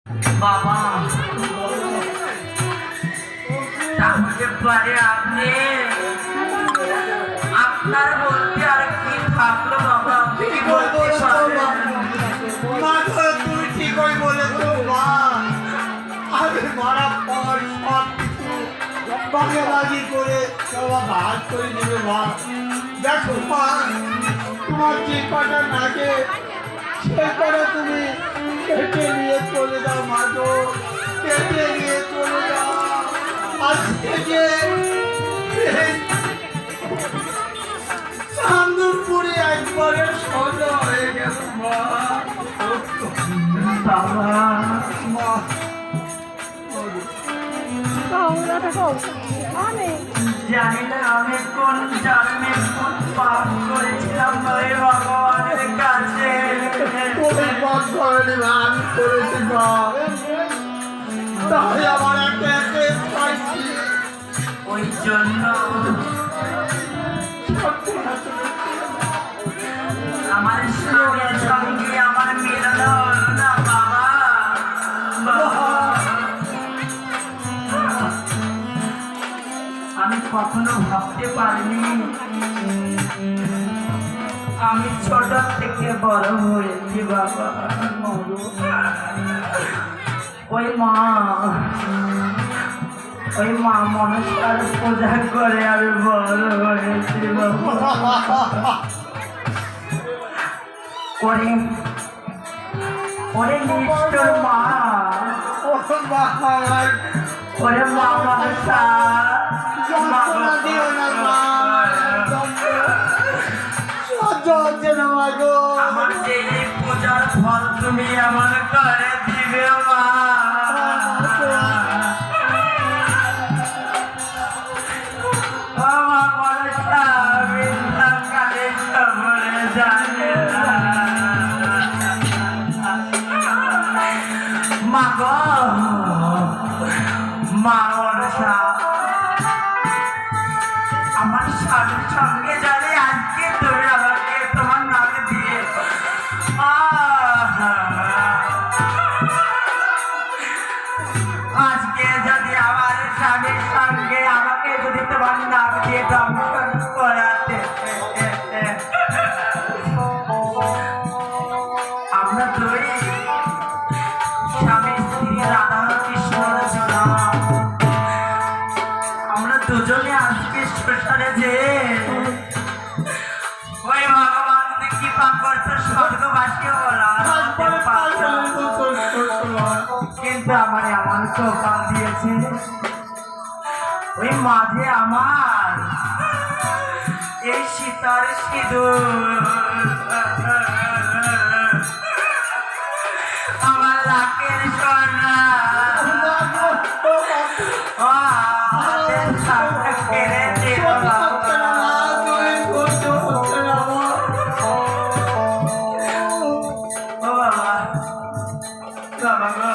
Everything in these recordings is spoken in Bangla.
বাবা তাহলে পারে আপনি আপনার বলতে আর কি থাকলো বাবা, আপনি কি বলতে পারবেন? তুমি ঠিকই বলেছো মা। আমি মারা পর সব কিছু বাগেবাগি করে সবাই হাত করে দেবে মা। দেখো মা, তোমার যে কটা নাকে সে কটা তুমি কেটে নিয়ে চলে যাও মা গো, কেটে নিয়ে চলে যাও। আজ থেকে চান্দুরপুরে একবারে সোজা হয়ে গেল মা। বাবা মা জানি না আমি কোন জন্মে কোন পাপ করেছিলাম ভাই ভগবানের কাছে। তুমি পাপ করেনি মা, আমি করেছি মা। তাই আমার একে একে পাইছি। ওই জন্য আমার স্বামীর সঙ্গে আমার মিলন হলো না বাবা। বাবা, আমি কখনো ভাবতে পারিনি আমি ছোট থেকে বড় হয়েছি বাবা। ওই মা মনসার পূজা করে আমি বড় হয়েছি বাবা। ওরে নিষ্ঠুর মা, ওরে মা মনসা, আমার যে এই পূজার ফল তুমি আমার করে দিবে মা। আমার মনসা বিন্দা কালে সবরে জানে মা গো, মা মনসা আমার স্বামীর সঙ্গে যাবে আজকে তুমি আমাকে তোমার নামে দিয়ে আজকে যদি আমার স্বামীর সঙ্গে আমাকে যদি তোমার নাম দিয়ে দর্শন করাতে আমরা দুই স্বামী স্ত্রী রাধা কৃষ্ণ রচনা আমরা দুজনে আজকে শ্মশানে যে ওই ভগবান কৃপা করছে স্বর্গবাসীও বলা, কিন্তু আমার কপাল দিয়েছে ওই মাঝে আমার এই সীতার সিঁদুর, আমার লাখের সোনা কেড়ে দিল বাবা। ও বাবা, বাবা গো,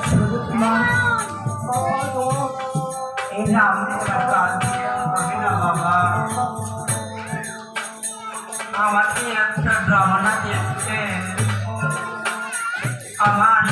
শুধু তোমার এই নাম কাজ হবে না বাবা। আমাকে একটা রমনা দিচ্ছে আমার